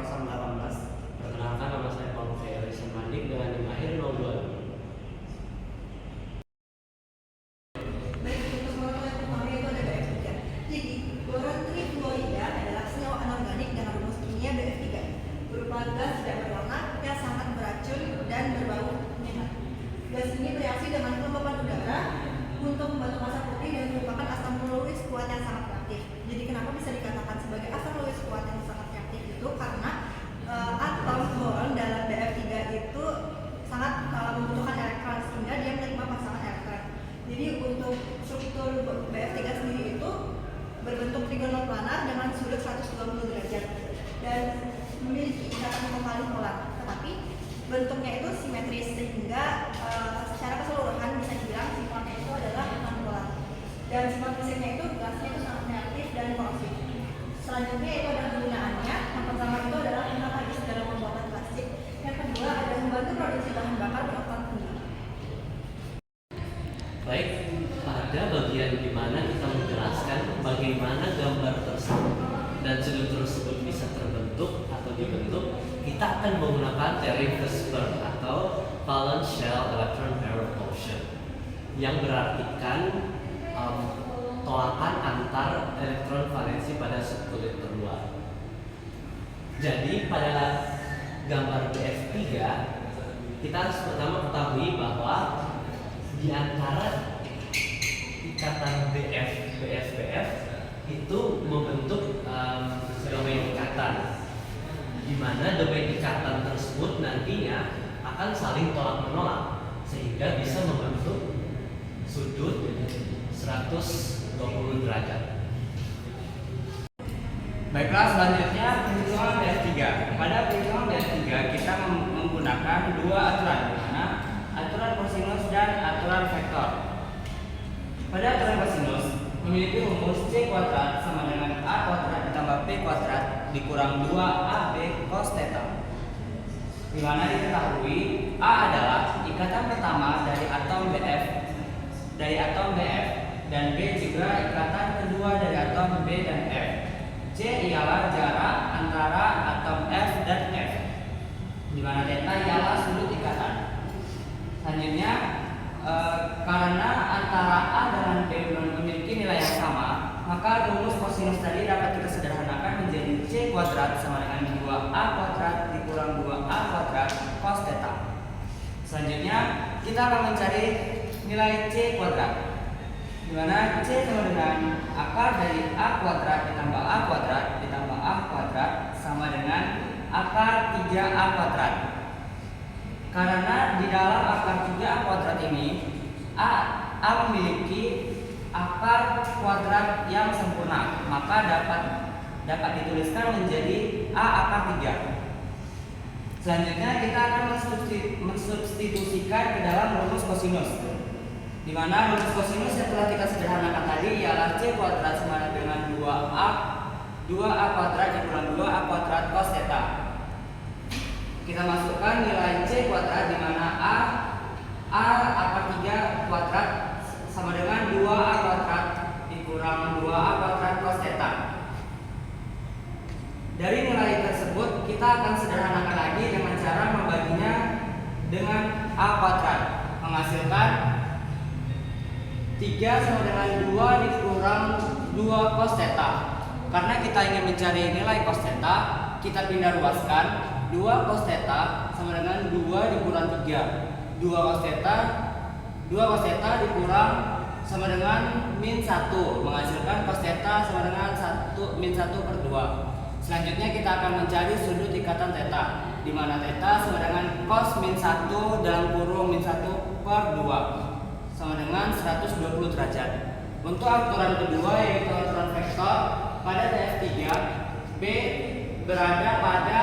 018. Perkenalkan, nama saya Paul Feyrisman Mandik dengan NIM akhir 02. Baik, untuk mengetahui pertama itu ada BF3. Jadi, boron trifluorida adalah senyawa anorganik dengan rumus kimia BF3 berupa gas tidak berwarna yang sangat beracun dan berbau menyengat. Gas ini bereaksi dengan kelembapan udara untuk membentuk asam putih dan merupakan asam Lewis kuat yang sangat reaktif. Jadi kenapa bisa dikatakan sebagai asam Lewis kuat yang sangat reaktif itu karena atom boron dalam BF3 itu sangat membutuhkan elektron sehingga dia menerima pasangan elektron. Jadi untuk struktur BF3 sendiri itu berbentuk trigonal planar dengan sudut 120 derajat dan memiliki ikatan kembali polar. Tetapi bentuknya itu simetris sehingga secara keseluruhan bisa dibilang sifatnya itu adalah non-polar. Dan sifat fisiknya itu gasnya itu sangat reaktif dan korosif. Selanjutnya itu ada penggunaannya. Yang pertama itu adalah menghabis dalam pembuatan plastik. Yang kedua ada membantu produksi bahan bakar beroktan tinggi. Baik, pada bagian di mana kita menjelaskan bagaimana gambar tersebut dan sudut tersebut bisa terbentuk atau dibentuk, kita akan menggunakan teori Vespers atau Valence Shell Electron Pair Repulsion yang berartikan tolakan antar elektron valensi pada subkulit terluar. Jadi pada gambar BF3 kita harus pertama ketahui bahwa di antara ikatan BF itu membentuk domain ikatan, di mana domain ikatan tersebut nantinya akan saling tolak menolak sehingga bisa membentuk sudut 120 derajat. Baiklah, selanjutnya perhitungan BF3. Pada perhitungan BF3 kita menggunakan dua aturan, di mana aturan kosinus dan aturan vektor. Pada aturan kosinus memiliki rumus C kuadrat sama dengan A kuadrat ditambah B kuadrat dikurang 2AB cos theta. Di mana diketahui A adalah ikatan pertama dari atom BF dan B juga ikatan kedua dari atom B dan F. C ialah jarak antara atom F dan F, di mana theta ialah sudut ikatan. Selanjutnya, karena antara A dengan B memiliki nilai yang sama, maka rumus kosinus tadi dapat kita sederhanakan menjadi C kuadrat sama dengan 2A kuadrat dikurang 2A kuadrat cos theta. Selanjutnya, kita akan mencari nilai C kuadrat, di mana C sama dengan akar dari A kuadrat ditambah A kuadrat ditambah A kuadrat sama dengan akar 3A kuadrat. Karena di dalam akar 3A kuadrat ini A memiliki akar kuadrat yang sempurna, maka dapat dituliskan menjadi A akar 3. Selanjutnya kita akan mensubstitusikan ke dalam rumus kosinus, di mana rumus kosinus yang telah kita sederhanakan tadi ialah C kuadrat sama dengan 2A kuadrat dikurang 2A kuadrat cos theta. Kita masukkan nilai C kuadrat di mana A akar 3 kuadrat sama dengan 2A kuadrat dikurang 2A kuadrat cos theta. Dari nilai tersebut kita akan sederhanakan lagi dengan cara membaginya dengan A kuadrat, menghasilkan 3 sama dengan 2 dikurang 2 cos theta. Karena kita ingin mencari nilai cos theta, kita pindah ruaskan 2 cos theta sama dengan 2 dikurang 3. 2 cos theta dikurang sama dengan min 1, menghasilkan cos theta sama dengan min 1 per 2. Selanjutnya kita akan mencari sudut ikatan theta, di mana theta sama dengan cos min 1 dalam kurung min 1 per 2 sama dengan 120 derajat. Untuk aturan kedua yaitu aturan vektor, pada BF3 B berada pada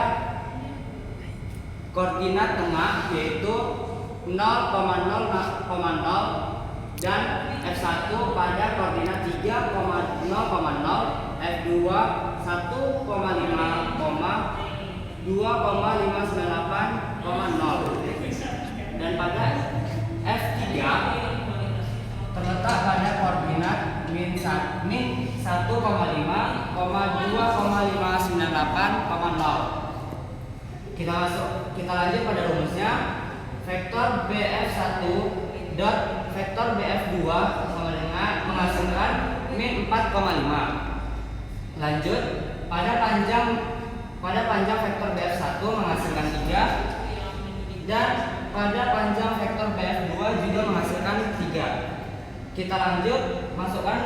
koordinat tengah yaitu 0,0,0 dan F1 pada koordinat 3,0,0, F2 1,5, 2,598,0 dan pada F3 terletak pada koordinat min 1,5, 2,598,0. Kita lanjut pada rumusnya. Vektor BF1 dot vektor BF2 sama dengan menghasilkan min 4,5. Lanjut pada panjang vektor BF1 menghasilkan 3 dan pada panjang vektor BF2 juga menghasilkan 3. Kita lanjut masukkan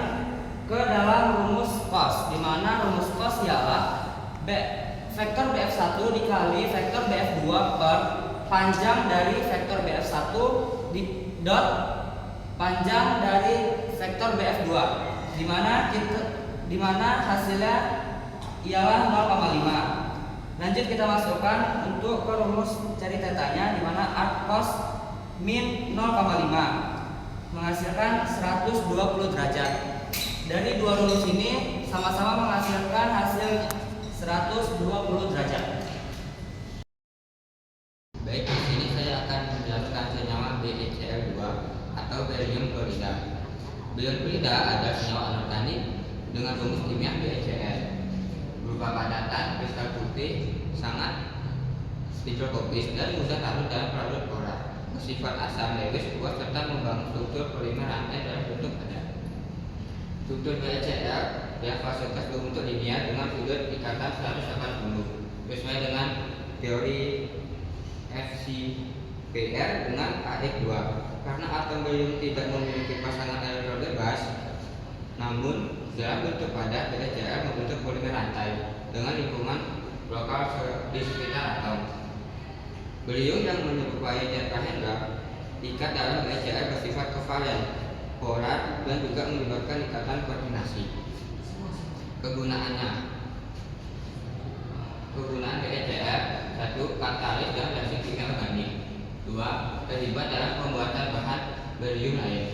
ke dalam rumus cos, di mana rumus cos ialah vektor BF1 dikali vektor BF2 per panjang dari vektor BF1 dot panjang dari vektor BF2, di mana hasilnya ialah 0,5. Lanjut kita masukkan untuk ke rumus cari tetanya, di mana arc cos min 0,5 menghasilkan 120 derajat. Dari dua rumus ini sama-sama menghasilkan hasil 120 derajat. Baik, di sini saya akan menjelaskan senyawa BeCl2 atau barium klorida. Barium klorida adalah senyawa anorganik dengan rumus kimia BeCl, berupa padatan kristal putih, sangat hidrofobis dan mudah larut dalam larut polar, bersifat asam, lewis, kuat serta membangun struktur polimer rantai dalam bentuk padat. Struktur BeCl yang fasilitas berbentuk linear dengan sudut ikatan 180 sesuai dengan teori FCPR dengan AX2. Karena atom barium tidak memiliki pasangan elektron bebas, namun dalam bentuk padat, BeCl membentuk polimer rantai dengan lingkungan lokal di sekitar atom. Barium yang menyerupai tetrahedra ikat dalam BeCl bersifat kovalen, polar, dan juga menyebabkan ikatan koordinasi. Kegunaan BeCl: 1. Katalis dan reaksi kimia organik. 2. Terlibat dalam pembuatan bahan barium lain.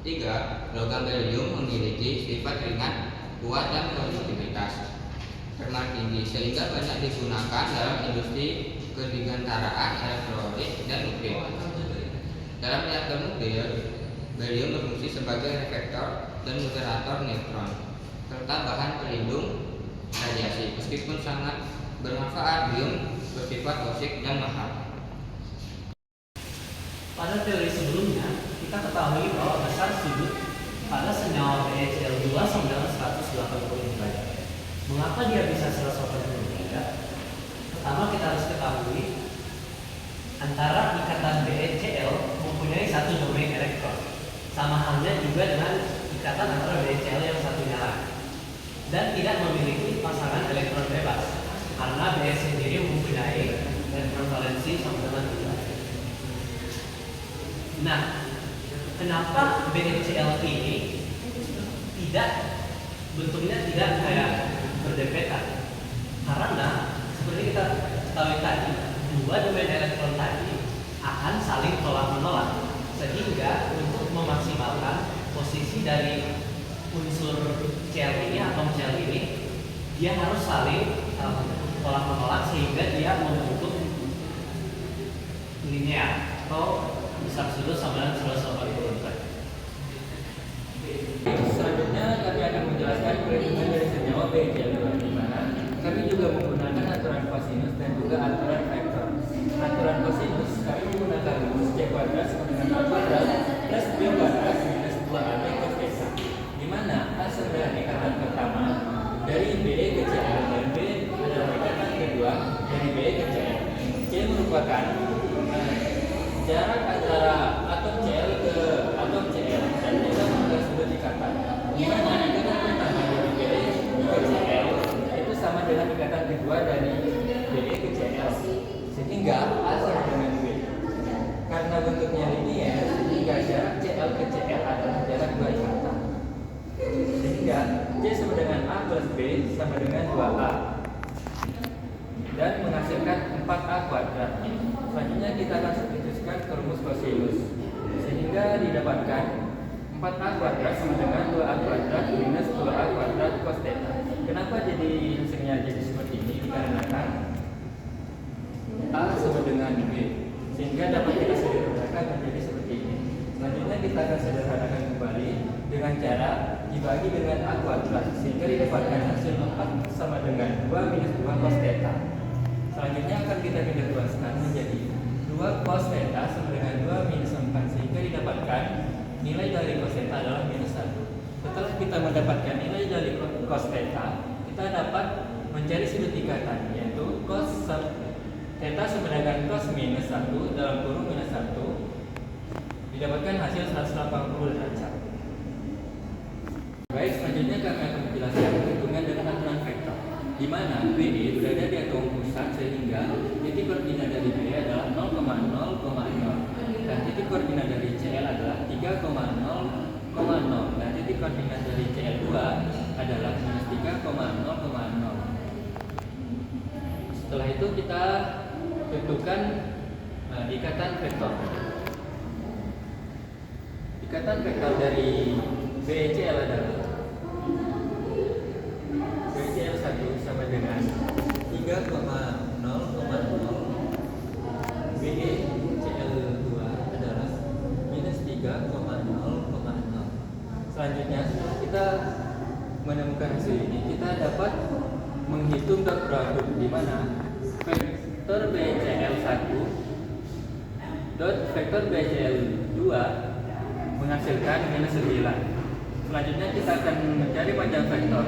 3. Logam barium memiliki sifat ringan, kuat, dan konduktivitas termal tinggi sehingga banyak digunakan dalam industri kedirgantaraan elektrolit dan nuklir. Dalam reaktor nuklir, barium berfungsi sebagai reflektor dan moderator neutron serta bahan pelindung radiasi. Meskipun sangat bermanfaat, barium bersifat toksik dan mahal. Pada teori sebelumnya, kita ketahui bahwa besar sudut pada senyawa BeCl2 sama dengan 180 derajat. Mengapa dia bisa 180 derajat? Pertama, kita harus ketahui antara ikatan BeCl mempunyai satu domain elektron. Sama halnya juga dengan ikatan antara BeCl yang satunya lagi. Dan tidak memiliki pasangan elektron bebas karena Be sendiri mempunyai elektron valensi sama dengan 2. Nah, kenapa BeCl ini bentuknya tidak kayak berdempetan? Karena seperti kita ketahui tadi, dua domain elektron tadi akan saling tolak menolak, sehingga untuk memaksimalkan posisi dari unsur Cl ini atau Cl ini, dia harus saling tolak menolak sehingga dia membentuk linear atau besar sudut sama dengan 180 derajat. Selanjutnya kami akan menjelaskan perhitungan dari senyawa BeCl2, di mana kami juga menggunakan aturan kosinus dan juga aturan vektor. Aturan kosinus kami menggunakan rumus C kuadrat sama dengan A kuadrat plus B kuadrat minus 2AB cos theta, di mana A sama dengan ikatan pertama dari B ke Cl dan B adalah ikatan kedua dari B ke Cl. C merupakan jarak antara atom Cl ke atom Cl dan theta merupakan sudut ikatan, di mana ikatan pertama dari B ke Cl itu sama dengan ikatan kedua dari B ke Cl, sehingga A sama dengan B. Karena bentuknya linear, sehingga jarak Cl ke Cl adalah jarak dua ikatan, sehingga C sama dengan A plus B sama dengan 2A dan menghasilkan 4A kuadrat. Selanjutnya kita akan substitusikan ke rumus kosinus, sehingga didapatkan 4A kuadrat sama dengan 2A kuadrat minus 2A kuadrat cos theta. Kenapa jadi hasilnya jadi seperti ini? Dikarenakan A sama dengan B, sehingga dapat kita sederhanakan menjadi seperti ini. Selanjutnya kita akan sederhanakan kembali dengan cara dibagi dengan A kuadrat, sehingga didapatkan hasil 4 sama dengan 2 minus 2 cos theta. Selanjutnya akan kita pindah luaskan menjadi 2 cos theta sama dengan 2 minus 4 sehingga didapatkan nilai dari cos theta adalah minus 1. Setelah kita mendapatkan nilai dari cos theta, kita dapat mencari sudut ikatan, yaitu cos theta sama dengan cos minus 1 dalam kurung minus 1 didapatkan hasil 180 derajat. Baik, selanjutnya kami akan menjelaskan perhitungan dengan aturan vektor, di mana BE berada di atom pusat sehingga titik koordinat dari B adalah 0,0,0 dan titik koordinat dari CL adalah 3,0,0 dan titik koordinat dari CL2 adalah minus 3,0,0. Setelah itu kita tentukan ikatan vektor. Ikatan vektor dari BCL adalah BCL1 sama dengan 3,0,0 BCL2 adalah minus 3,0,0. Selanjutnya setelah kita menemukan hasil ini, kita dapat menghitung dot produk di mana vektor BCL1 dot vektor BCL2 menghasilkan minus 9. Selanjutnya kita akan mencari panjang vektor.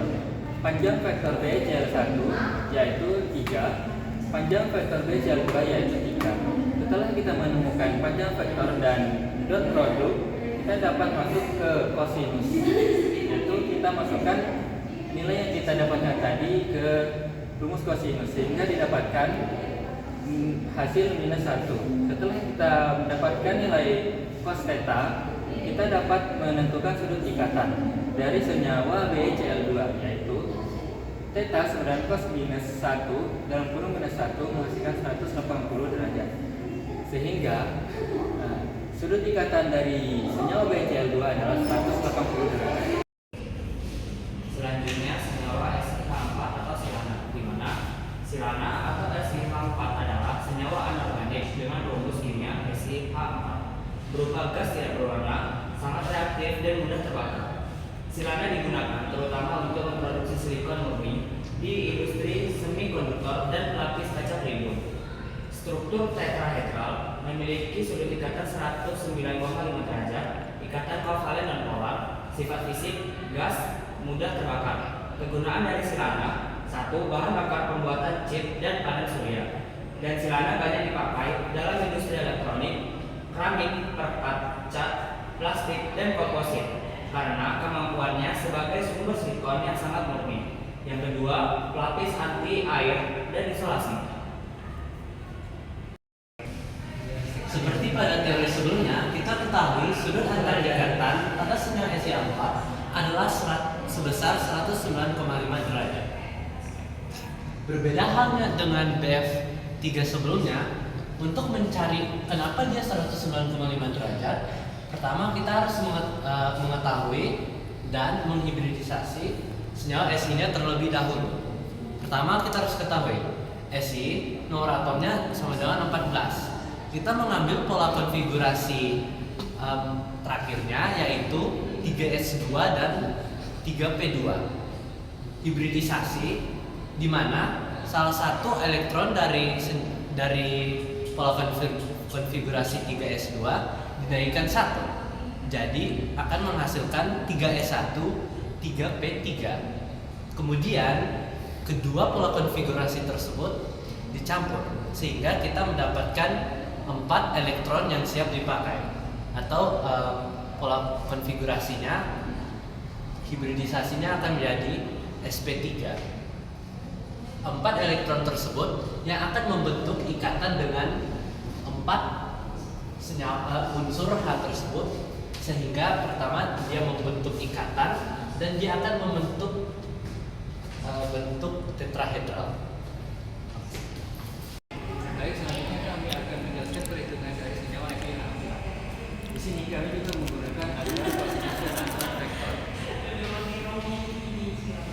Panjang vektor BCL1 yaitu 3, panjang vektor BCL2 yaitu 3. Setelah kita menemukan panjang vektor dan dot produk, kita dapat masuk ke kosinus, yaitu kita masukkan nilai yang kita dapatkan tadi ke rumus kosinus sehingga didapatkan hasil minus 1. Setelah kita mendapatkan nilai cos theta, kita dapat menentukan sudut ikatan dari senyawa BCl2, yaitu theta sama dengan cos minus 1 dalam kurung minus 1 menghasilkan 180 derajat. Sehingga sudut ikatan dari senyawa BCl2 adalah 180 derajat. Selanjutnya senyawa SiH4 atau silana, di mana silana atau SiH4 adalah senyawa anorganik dengan rumus kimia SiH4 berupa gas tidak berwarna, sangat reaktif dan mudah terbakar. Silana digunakan terutama untuk memproduksi silikon murni di industri semikonduktor dan pelapis kaca pelindung. Struktur tetrahedral memiliki sudut ikatan 109,5 derajat, ikatan kovalen non polar, sifat fisik gas, mudah terbakar. Kegunaan dari silana: 1. Bahan bakar pembuatan chip dan panel surya. Dan silana banyak dipakai dalam industri elektronik, keramik, perekat, cat, plastik, dan komposit karena kemampuannya sebagai sumber silikon yang sangat murni. Yang kedua, pelapis anti air dan isolasi. Seperti pada teori sebelumnya, kita ketahui sudut antar ikatan pada senyawa Si4 adalah sebesar 109,5 derajat. Berbeda halnya dengan BF3 sebelumnya, untuk mencari kenapa dia 109,5 derajat, pertama kita harus mengetahui dan menghibridisasi senyawa Si-nya terlebih dahulu. Pertama kita harus ketahui Si nomor atomnya sama dengan 14. Kita mengambil pola konfigurasi terakhirnya yaitu 3S2 dan 3P2. Hibridisasi di mana salah satu elektron dari pola konfigurasi 3S2 dinaikkan 1. Jadi akan menghasilkan 3S1, 3P3. Kemudian kedua pola konfigurasi tersebut dicampur sehingga kita mendapatkan 4 elektron yang siap dipakai atau pola konfigurasinya hibridisasinya akan menjadi sp3. 4 elektron tersebut yang akan membentuk ikatan dengan 4 senyawa unsur H tersebut sehingga pertama dia membentuk ikatan dan dia akan membentuk bentuk tetrahedral. Baik, selanjutnya kami akan menjelaskan perhitungan dari senyawa Fe4. Di sini kami juga menggunakan aturan kosinus dan aturan vektor.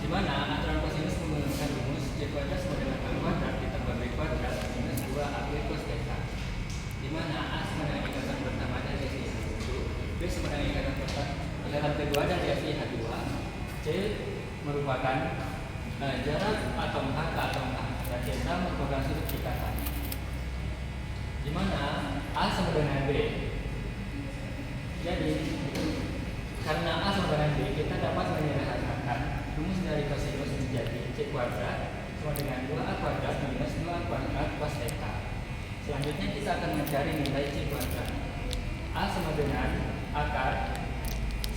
Di mana aturan kosinus menggunakan rumus C kuadrat sama dengan A kuadrat ditambah B kuadrat minus 2AB cos theta. Di mana A sama dengan ikatan pertama dari Si1, B sama dengan ikatan kedua dari Si2, C merupakan jarak atom H ke atom H dan delta merupakan sudut ikatan. di mana A sama dengan B. Jadi karena A sama dengan B, kita dapat menyederhanakan rumus dari kosinus menjadi C kuadrat sama dengan 2A kuadrat minus 2A kuadrat cos theta. Selanjutnya kita akan mencari nilai C kuadrat. A sama dengan akar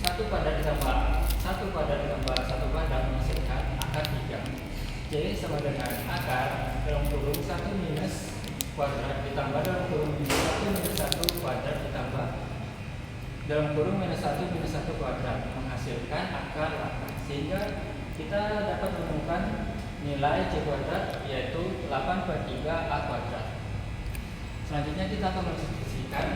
1 kuadrat ditambah 1 kuadrat ditambah 1 kuadrat menghasilkan akar 3. C sama dengan akar dalam kurung 1 minus kuadrat ditambah dalam kurung minus 1 minus 1 kuadrat ditambah dalam kurung minus 1 minus 1 kuadrat menghasilkan akar 8. Sehingga kita dapat menemukan nilai C kuadrat yaitu 8/3A kuadrat. Selanjutnya kita akan mensubstitusikan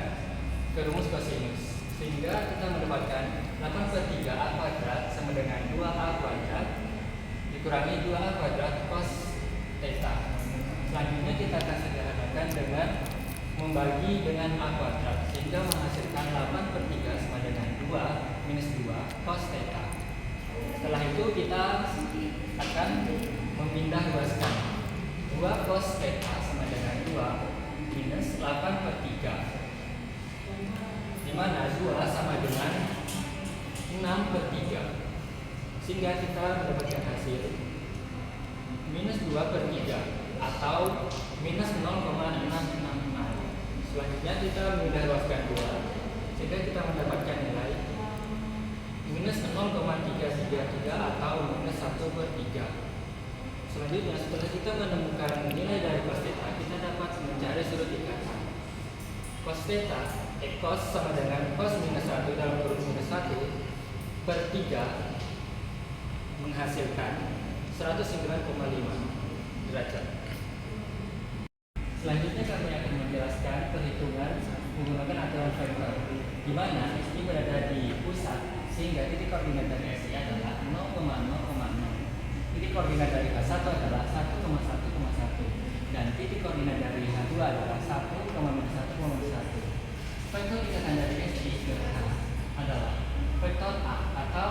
ke rumus kosinus, sehingga kita mendapatkan 8/3A kuadrat sama dengan 2A kuadrat dikurangi 2A kuadrat cos theta. Selanjutnya kita akan sederhanakan dengan membagi dengan A kuadrat, sehingga menghasilkan 8/3 sama dengan 2 minus 2 cos theta. Setelah itu kita akan memindah luaskan 2 cos theta sama dengan 2 minus 8/3, di mana 2 sama dengan 6/3, sehingga kita mendapatkan hasil minus 2/3 atau minus 0,666. Selanjutnya kita memindah luaskan 2, sehingga kita mendapatkan nilai minus 0,333 atau minus 1/3. Selanjutnya setelah kita menemukan nilai dari cos theta, kita dapat mencari sudut ikatan. Cos theta cos sama dengan cos minus 1 dalam kurung minus 1/3 menghasilkan 109,5 derajat. Selanjutnya kami akan menjelaskan perhitungan menggunakan aturan vektor, di mana SI berada di pusat sehingga titik koordinat dari SI adalah 0,0,0. Titik koordinat dari H1 adalah 1,1,1 dan titik koordinat dari H2 adalah 1,1,1. Vektor ikatan dari SI ke H adalah vektor A atau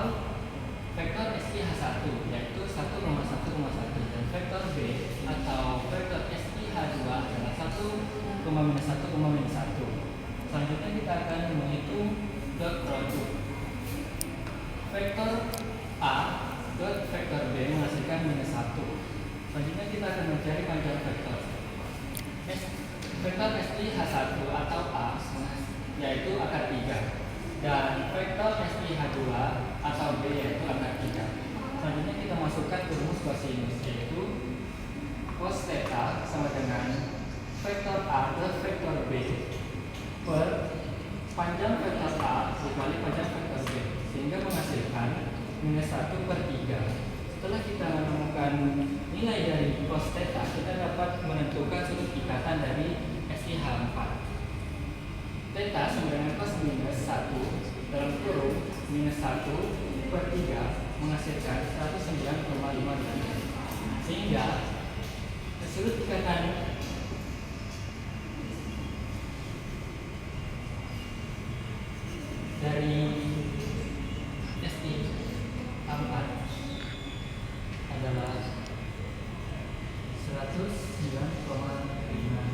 vektor SI H1 yaitu 1,1,1 dan vektor B atau vektor SI H2 adalah 1,1,1. Selanjutnya kita akan menghitung dot produk vektor A dot vektor B menghasilkan minus 1. Selanjutnya kita akan mencari panjang vektor. Vektor SI H1 atau A yaitu akar 3 dan vektor SI H2 atau B yaitu akar 3. Selanjutnya kita masukkan ke rumus kosinus, yaitu cos theta sama dengan vektor A dot vektor B per panjang vektor A dikali panjang vektor B, sehingga menghasilkan minus 1/3. Setelah kita menemukan nilai dari cos theta, kita dapat menentukan sudut ikatan dari SIH4. Theta sama dengan cos minus 1 dalam kurung minus 1/3 menghasilkan 109,5 derajat. Sehingga sudut ikatan dari SI4 adalah 109,5.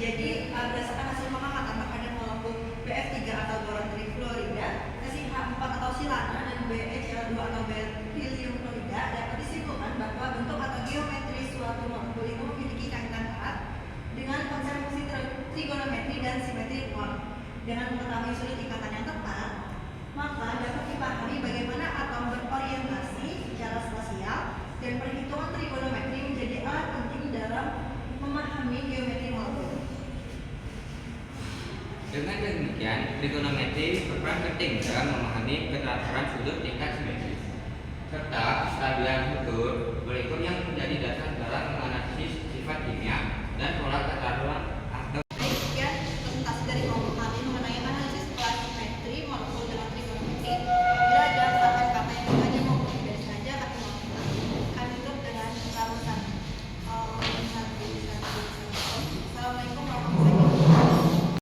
Jadi berdasarkan hasil pengamatan makanan molekul BF3 atau boron trifluorida, SiH4 atau silana dan BeCl2 atau berhelium klorida dapat disimpulkan bahwa bentuk atau geometri suatu molekul itu memiliki kaitan erat dengan konsep fungsi trigonometri dan simetri ruang. Dengan mengetahui sudut ikatan yang tepat, maka dapat dipahami bagaimana atom berorientasi secara spasial dan perhitungan trigonometri menjadi alat penting dalam memahami geometri molekul. Dengan demikian, trigonometri berperan penting dalam memahami keteraturan sudut tingkat simetris serta kestabilan struktur. Berikut yang